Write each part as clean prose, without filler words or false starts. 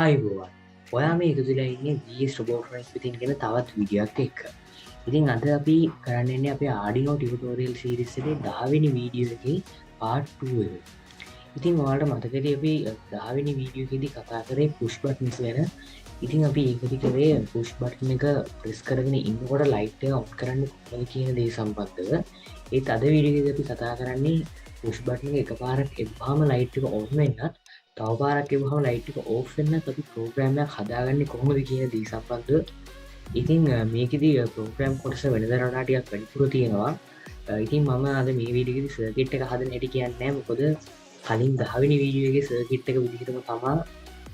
ආයුබෝවන්. ඔයා මේ එකතු වෙලා ඉන්නේ GS RoboTronic විසින් ගෙන තවත් වීඩියෝයක් එක්ක. ඉතින් අද අපි කරන්න යන්නේ අපේ Arduino tutorial series එකේ 10 වෙනි වීඩියෝ එකේ part 2 එක. ඉතින් ඔයාලට මතකද අපි 10 වෙනි වීඩියෝ එකේදී කතා කරේ push buttons ගැන. ඉතින් අපි ඒකදී කරේ push button එක press කරගෙන ඉන්නකොට light එක on කරන්න කොහොමද කියන දේ සම්බන්ධව. ඒත් අද වීඩියෝ එකේදී අපි කතා කරන්නේ push button එක එකපාරට එප්පාම light එක on වෙන්නත් තව පාරක් එවුවම ලයිට් එක ඕෆ් වෙන්නත් අපි ප්‍රෝග්‍රෑම් එකක් හදාගන්නේ කොහොමද කියන දේ සම්බන්ධව. ඉතින් මේකෙදී ප්‍රෝග්‍රෑම් කොටස වෙනදාට වඩා ටිකක් වැඩිපුර තියෙනවා. ඉතින් මම අද මේ වීඩියෝ එකේදී සර්කිට් එක හදන්න හැටි කියන්නේ නැහැ. මොකද කලින් 10 වෙනි වීඩියෝ එකේ සර්කිට් එක විදිහටම තමයි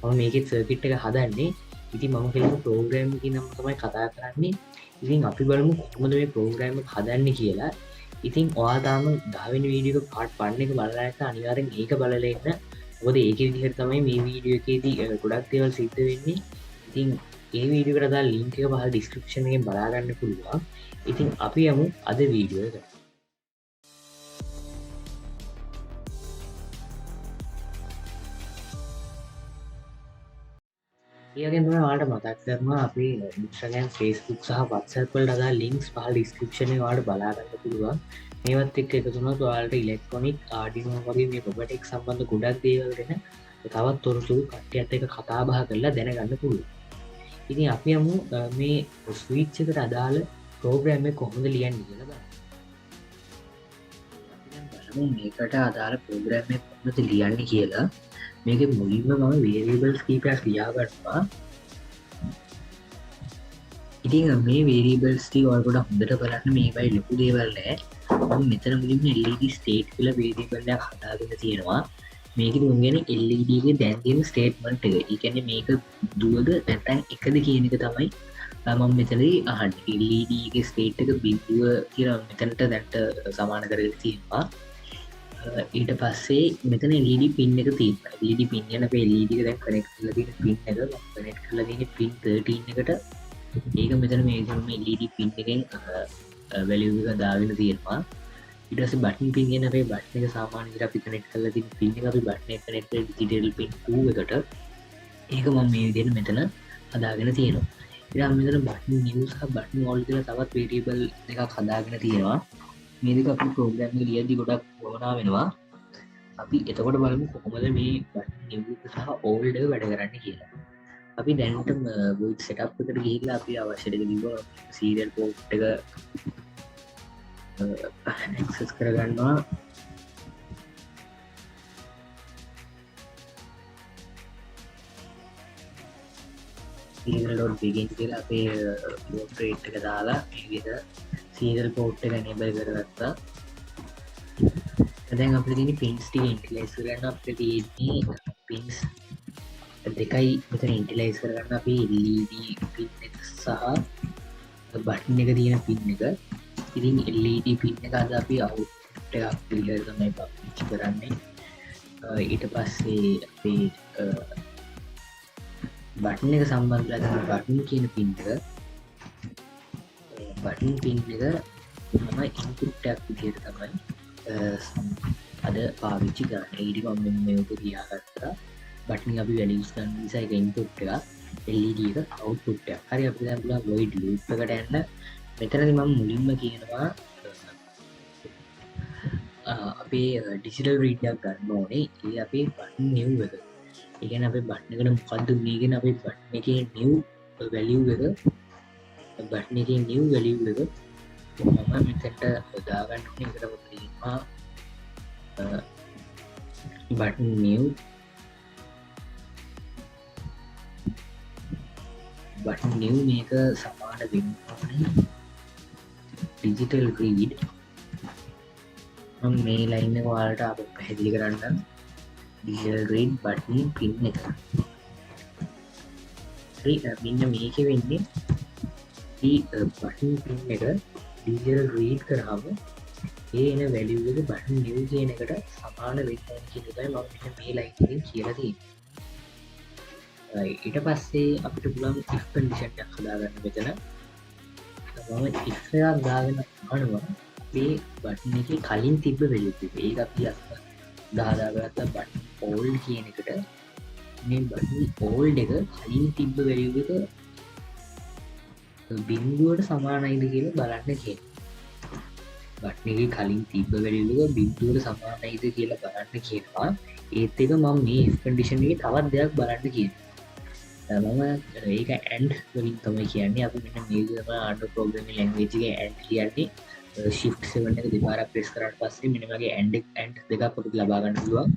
මම මේකෙත් සර්කිට් එක හදන්නේ. ඉතින් මම කියමු ප්‍රෝග්‍රෑම් එකකින් නම් තමයි කතා කරන්නේ. ඉතින් අපි බලමු කොහොමද මේ ප්‍රෝග්‍රෑම් එක හදන්නේ කියලා. ඉතින් ඔයා තාම 10 වෙනි වීඩියෝ එක part 1 එක බලලා නැත්නම් අනිවාර්යෙන් ඒක බලලා ඉන්න. මොකද ඒක විදිහට තමයි මේ වීඩියෝ එකේදී ගොඩක් දේවල් සිද්ධ වෙන්නේ. ඉතින් ඒ වීඩියෝ එකට දාලා link එක පහළ description එකෙන් බලා ගන්න පුළුවන්. ඉතින් අපි යමු අද වීඩියෝ එකට. ඒ වගේම තමයි ඔයාලට මතක් කරනවා අපේ Instagram, Facebook සහ WhatsApp වලට දාලා links පහළ description එකේ ඔයාලට බලා ගන්න පුළුවන්. මේවත් එක්ක එකතු වුණොත් ඔයාලට ඉලෙක්ට්‍රොනික Arduino වගේ මේ robotics සම්බන්ධ ගොඩක් දේවල් ගැන තවත් තොරතුරු කට්ටියත් එක්ක කතා බහ කරලා දැනගන්න පුළුවන්. ඉතින් අපි යමු මේ ස්විච් එකට අදාළ ප්‍රෝග්‍රෑම් එක කොහොමද ලියන්නේ කියලා බලන්න. අපි දැන් බලමු මේකට අදාළ ප්‍රෝග්‍රෑම් එක කොහොමද ලියන්නේ කියලා. මේකේ මුලින්ම මම variables කීපයක් ලියා ගන්නවා. ඉතින් මේ variables ටික ඔයාලට හොඳට බලන්න මේවයි ලොකු දේවල් නෑ. මම මෙතන මුලින්ම LED state කියලා variable එකක් හදාගෙන තියෙනවා. මේකෙදි මම කියන්නේ LED එකේ දැන් තියෙන statement එක. ඒ කියන්නේ මේක දුවද නැත්නම් එකද කියන එක තමයි මම මෙතනදී අහන්නේ. LED එකේ state එක බිඳුව කියලා මෙතනට දැන්ට සමාන කරගෙන තියෙනවා. ඊට පස්සේ මෙතන LED pin එක තියෙනවා. LED pin එක අපේ LED එක දැන් connect කරලා තියෙන pin එක මම connect කරලා තියෙන්නේ pin 13 එකට. ඒක මෙතන මේ LED pin එකෙන් value එක දාගෙන තියෙනවා. ඊට පස්සේ button pin කියන අපේ button එක සාමාන්‍ය විදිහට අපි connect කරලා තියෙන pin එක අපි button එක connect කරලා digital pin 2 එකට. ඒක මම මේ විදිහට මෙතන හදාගෙන තියෙනවා. ඊට මෙතන button new සහ button old කියලා තවත් variable දෙකක් හදාගෙන තියෙනවා. මේ දෙක අපි program එක ලියද්දි ගොඩක් වමනා වෙනවා. අපි එතකොට බලමු කොහොමද මේ button new සහ old එක වැඩ කරන්නේ කියලා. අපි දැනටම void setup එකට ගිහිල්ලා අපි අවශ්‍ය දෙක දීලා serial port එක access කරගන්නවා. serial.begin කියලා අපේ port rate එක දාලා මේ විදිහට serial port එක enable කරගත්තා. දැන් අපිට තියෙන pins ටික initialize කරගන්න අපිට තියෙන්නේ pins දෙකයි මෙතන initialize කරගන්න අපි LED pin එක සහ button එක තියෙන pin එක. ඉතින් LED pin එක අද අපි output එකක් විදිහට තමයි පාවිච්චි කරන්නේ. ඊට පස්සේ අපි button එක සම්බන්ධලා තියෙන button කියන pin එක button pin එක මම input එකක් විදිහට තමයි අද පාවිච්චි කරන්නේ. ඊට මම මේක තියාගත්තා. button එක අපි values ගන්න නිසා ඒක input එක LED එක output එක. හරි අපි දැන් බලමු void loop එකට යන්න. මෙතනදී මම මුලින්ම කියනවා අපේ digital read එකක් ගන්න ඕනේ. ඒ අපේ button new එක. ඒ කියන්නේ අපේ button එකට මොකද්ද උනේ කියන අපේ button එකේ new value එක button එකේ new value එක මම මෙතනට දාගන්න ඕනේ. ඒකට මොකද කියනවා button new button new මේක සමාන වෙන්න ඕනේ digital read. මම මේ ලයින් එක ඔයාලට අප පැහැදිලි කරන්නම්. digital read button pin එක. හරි මෙන්න මේකේ වෙන්නේ මේ button pin එක digital read කරාම ඒ එන value එක button new කියන එකට සමාන වෙන්න ඕනේ කියන එකයි මම මෙන්න මේ ලයින් එකෙන් කියලා තියෙන්නේ. ඊට පස්සේ අපිට පුළුවන් if condition එකක් හදාගන්න මෙතන. මම if එකක් දාගෙන අහනවා මේ බටන් එකේ කලින් තිබ්බ value එක. ඒක අපි දාගත්ත button old කියන එකට මේ බටන් ඕල්ඩ් එක කලින් තිබ්බ වැලියු එක බිංදුවට සමානයිද කියලා බලන්න කියන. බටන් එකේ කලින් තිබ්බ වැලියු එක බිංදුවට සමානයිද කියලා බලන්න කියනවා. ඒත් එක මම මේ if condition එකේ තවත් දෙයක් බලන්න කියනවා. මම ඒක and වලින් තමයි කියන්නේ. අපි මෙන්න මේ විදිහම Arduino programming language එකේ and කියන්නේ shift 7 එක දෙපාරක් press කරාට පස්සේ මෙන්න වගේ and දෙකක් අපිට ලබා ගන්න පුළුවන්.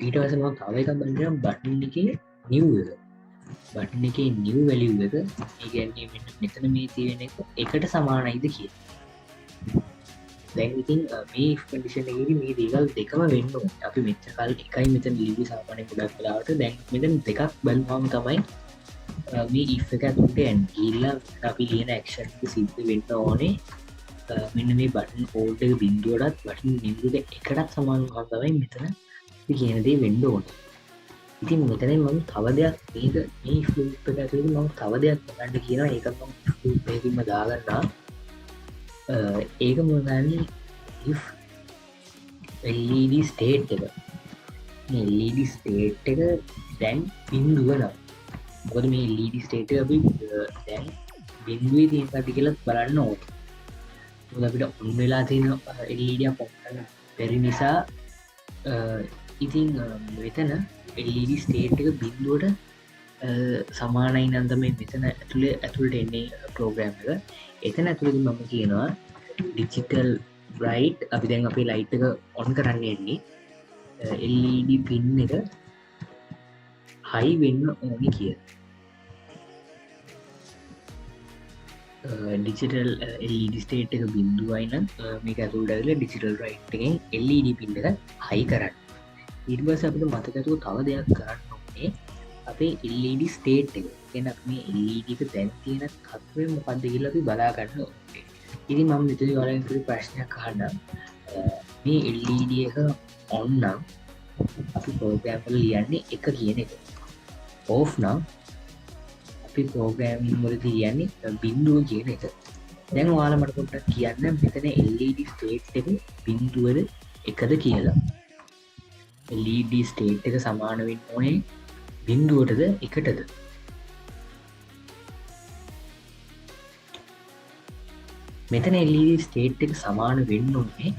ඊට පස්සේ මම තව එකක් බලනවා බටන් එකේ new එක. බටන් එකේ new value එක ඒ කියන්නේ මෙන්න මෙතන මේ තියෙන එක එකට සමානයිද කියලා. දැන් ඉතින් මේ if condition එකේදී මේ දේවල් දෙකම වෙන්න ඕනේ. අපි මෙච්චර කාල එකයි මෙතන ලිව්වේ සාමාන්‍ය ගොඩක් වෙලාවට. දැන් මෙතන දෙකක් බලපුවම තමයි මේ if එක ඇතුළට යන්නේ. ගිහිල්ලා අපි ලියන action එක සිද්ධ වෙන්න ඕනේ. මෙන්න මේ button hold එක බිඳුවටත් button new එක එකටත් සමාන වුණා තමයි මෙතන අපි කියන දේ වෙන්න ඕනේ. ඉතින් මෙතනින් මම තව දෙයක් මේක මේ if loop එක ඇතුළේ මම තව දෙයක් බලන්න කියනවා. ඒක මම if loop එකකින්ම දාගන්නවා. ඒක මොනවානේ if LED state එක මේ LED state එක දැන් බිඳුව නම් මොකද මේ LED state එක අපි දැන් බිඳුවේ තියෙනවද කියලා බලන්න ඕනේ. මොකද අපිට ඔන් වෙලා තියෙන LED එක ඔන් කරන්න බැරි නිසා ඉතින් මෙතන LED state එක බිඳුවට සමානයි නම් තමයි මෙතන ඇතුළට එන්නේ ප්‍රෝග්‍රෑම් එක. එතන ඇතුළේදී මම කියනවා digital bright අපි දැන් අපේ light එක on කරන්න යන්නේ LED pin එක high වෙන්න ඕනි කියලා. digital LED state එක බිඳුවයි නම් මේක ඇතුළට ඇවිල්ලා digital bright එකෙන් LED pin එක high කරන්න. ඊට පස්සේ අපිට මතක ඇතුව තව දෙයක් කරන්න ඕනේ. අපේ LED state එක කියන්නේ අපි මේ LED එක දැන් තියෙන තත්ත්වය මොකක්ද කියලා අපි බලා ගන්න ඕනේ. ඉතින් මම මෙතනදී ඔයාලගෙන් පොඩි ප්‍රශ්නයක් අහන්නම්. මේ LED එක on නම් අපි ප්‍රෝග්‍රෑම් වල ලියන්නේ 1 කියන එක. off නම් අපි ප්‍රෝග්‍රෑමින් වලදී ලියන්නේ 0 කියන එක. දැන් ඔයාලා මට පොඩ්ඩක් කියන්න මෙතන LED state එක 0ද 1ද කියලා. LED state එක සමාන වෙන්න ඕනේ 0ටද 1ටද? මෙතන LED state එක සමාන වෙන්න ඕනේ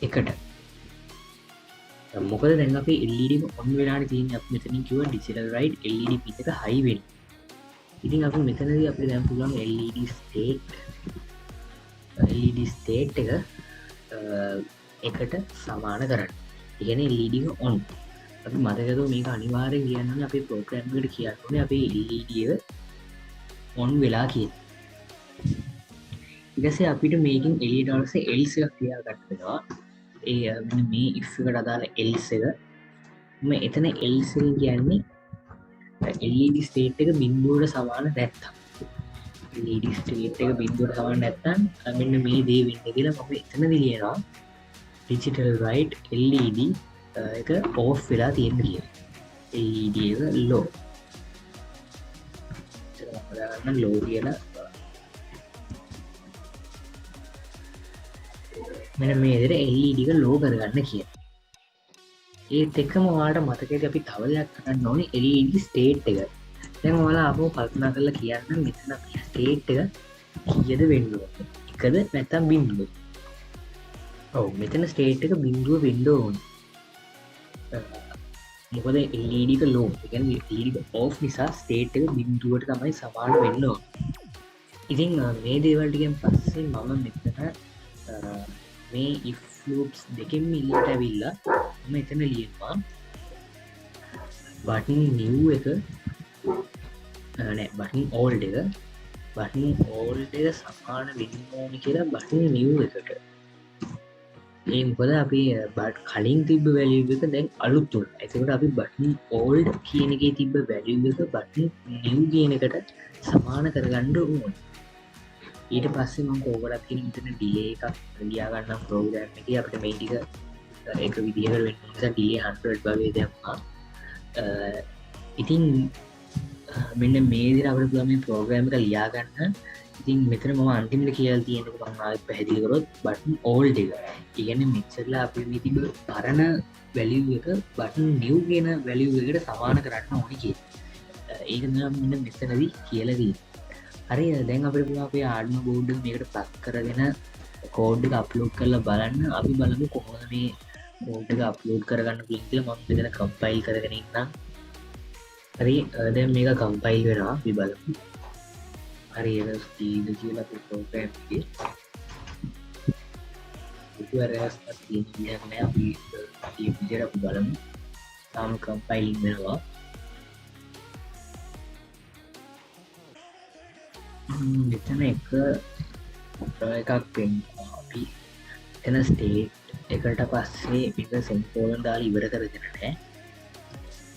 1ට. මොකද දැන් අපි LED එක on වෙලානේ තියෙන්නේ. අපි මෙතනින් කිව්වා digital right LED pin එක high වෙන්න. ඉතින් අපි මෙතනදී අපිට දැන් පුළුවන් LED state එක 1ට සමාන කරන්න. ඒ කියන්නේ LED එක on. අපි මතකද මේක අනිවාර්යෙන් කියන්න අපේ ප්‍රෝග්‍රෑම් එකට කියන්න ඕනේ අපේ LED එක on වෙලා කියලා. ඊට පස්සේ අපිට මේකෙන් එළියට අවශ්‍ය else එකක් ක්‍රියා ගන්න වෙනවා. ඒ මෙන්න මේ if එකට අදාළ else එක. මම එතන else එක කියන්නේ LED state එක බිඳුවට සමාන නැත්තම්. LED state එක බිඳුවට සමාන නැත්තම් මෙන්න මේ දේ වෙන්නේ කියලා මම එතනදී ලියනවා digital right LED එක off වෙලා තියෙන කියලා. LED එක low. මම දාගන්න low කියලා. මෙන්න මේ විදිහට LED එක low කරගන්න කියලා. ඒත් එක්කම ඔයාලට මතකයි අපි තව දෙයක් කරන්න ඕනේ LED state එක. දැන් ඔයාලා ආපහු කල්පනා කරලා කියන්න මෙතන අපි state එක කීයද වෙන්න ඕනේ? 1ද නැත්නම් 0ද? ඔව් මෙතන state එක 0 වෙන්න ඕනේ. මොකද LED එක low. ඒ කියන්නේ LED එක off නිසා state එක 0ට තමයි සමාන වෙන්න ඕනේ. ඉතින් මේ දේවල් ටිකෙන් පස්සේ මම මෙතන මේ if loops දෙකෙන් එළියට ඇවිල්ලා මම එතන ලියනවා button new එක නෑ button old එක සමාන වෙන්න ඕනේ කියලා button new එකට. ඒ මොකද අපි කලින් තිබ්බ value එක දැන් අලුත් වුණා. ඒකට අපි button old කියන එකේ තිබ්බ value එක button new කියන එකට සමාන කරගන්න ඕනේ. ඊට පස්සේ මම කෝකටත් කියන මෙතන ඩිලේ එකක් ලියා ගන්නම් ප්‍රෝග්‍රෑම් එකේ. අපිට මේ ටික එක විදිහකට වෙන්න නිසා ඩිලේ 100 වගේ දැම්මා. ඉතින් මෙන්න මේ විදිහට අපිට පුළුවන් මේ ප්‍රෝග්‍රෑම් එක ලියා ගන්න. ඉතින් මෙතන මම අන්තිමට කියලා තියෙන එක මම ආයෙත් පැහැදිලි කරොත් බටන් ඕල්ඩ් එක. ඒ කියන්නේ මෙච්චරලා අපි මේ තිබ්බ පරණ වැලියු එක බටන් නිව් කියන වැලියු එකට සමාන කරන්න ඕනේ කියලා. ඒක තමයි මෙන්න මෙතනදී කියලා තියෙන්නේ. හරි දැන් අපිට පුළුවන් අපේ Arduino board එක මේකට ප්ලග් කරගෙන කෝඩ් එක අප්ලෝඩ් කරලා බලන්න. අපි බලමු කොහොමද මේ කෝඩ් එක අප්ලෝඩ් කරගන්න පුළුවන් කියලා. මම මෙතන කම්පයිල් කරගෙන ඉන්නම්. හරි දැන් මේක කම්පයිල් වෙනවා. අපි බලමු. හරි ඒක ස්පීඩ් කියලා අපේ ප්‍රෝග්‍රෑම් එකේ URLs තියෙන විදිහක් නෑ. අපි මේ විදිහට අපි බලමු. තාම කම්පයිලින් වෙනවා. මෙතන එකක් වෙනවා. අපි එතන ස්ටේට් එකට පස්සේ මේක සෙමිකෝලන් දාලා ඉවර කරගෙන නැහැ.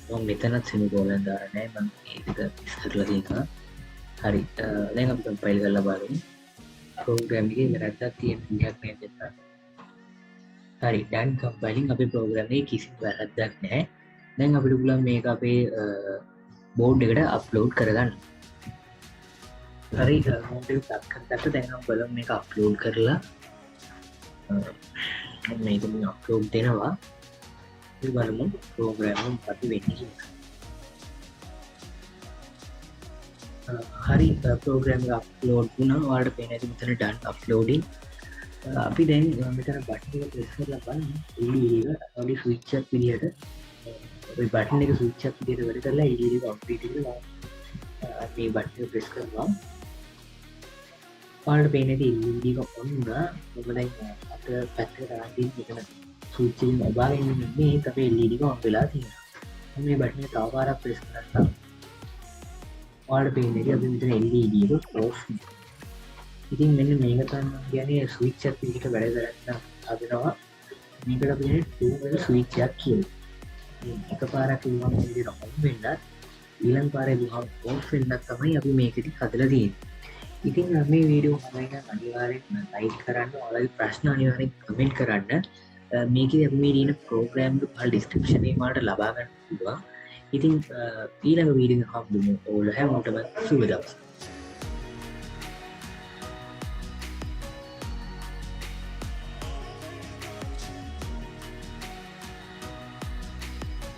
මම මෙතනත් සෙමිකෝලන් දාලා නැහැ. මම ඒක මිස් කරලා තියෙනවා. හරි දැන් අපි කම්පයිල් කරලා බලමු. ප්‍රෝග්‍රෑම් එකේ වැරද්දක් තියෙන විදිහක් නේද එතන. හරි done compiling. අපේ ප්‍රෝග්‍රෑම් එකේ කිසිම වැරද්දක් නැහැ. දැන් අපිට පුළුවන් මේක අපේ බෝඩ් එකට අප්ලෝඩ් කරගන්න. හරි මොකද දැන් අපි බලමු මේක අප්ලෝඩ් කරලා මේක මේ අප්ලෝඩ් දෙනවා. අපි බලමු ප්‍රෝග්‍රෑම් එක මොකක්ද වෙන්නේ කියලා. හරි ප්‍රෝග්‍රෑම් එක අප්ලෝඩ් වුණා. ඔයාලට පේන ඇති මෙතන done uploading. අපි දැන් මෙතන බටන් එක ප්‍රෙස් කරලා බලමු. LED එක අපි ස්විච් එකක් විදියට ඔය බටන් එක ස්විච් එකක් විදියට වැඩ කරලා LED එක කම්ප්ලීට් කරලා මේ බටන් එක ප්‍රෙස් කරනවා. ඔයාලට පේන ඇති LED එක ඔන් වුණා. මොකද දැන් අපිට පැත්තකට ආවදී මෙතන ස්විච් එකෙන් ඔබාගෙන ඉන්නේ මේක අපේ LED එක ඔන් වෙලා තියෙනවා. මේ බටන් එක තව පාරක් ප්‍රෙස් කරලා ඔයාලට පේන්නේ අපි මෙතන LED එක ඔෆ්. ඉතින් මෙන්න මේක තමයි කියන්නේ ස්විච් එකක් විදිහට වැඩ කරන්න හදනවා. මේකට අපි කියන්නේ toogle ස්විච් එකක් කියලා. එකපාරක් ඉවම විදිහට ඔන් වෙන්නත් ඊළඟ පාරේ දුහම ඔෆ් වෙන්නත් තමයි අපි මේකෙදි හදලා තියෙන්නේ. ඉතින් මේ වීඩියෝ තමයි නම් අනිවාර්යෙන් ලයික් කරන්න. ඔයාලගේ ප්‍රශ්න අනිවාර්යෙන් කමෙන්ට් කරන්න. මේකේ අපි මේ දින ප්‍රෝග්‍රෑම් එක පහළ ඩිස්ක්‍රිප්ෂන් එකේ මාට ලබා ගන්න පුළුවන්. ඉතින් ඊළඟ වීඩියෝ එක හම්බුනේ ඕල හැමෝටම සුබ දවසක්.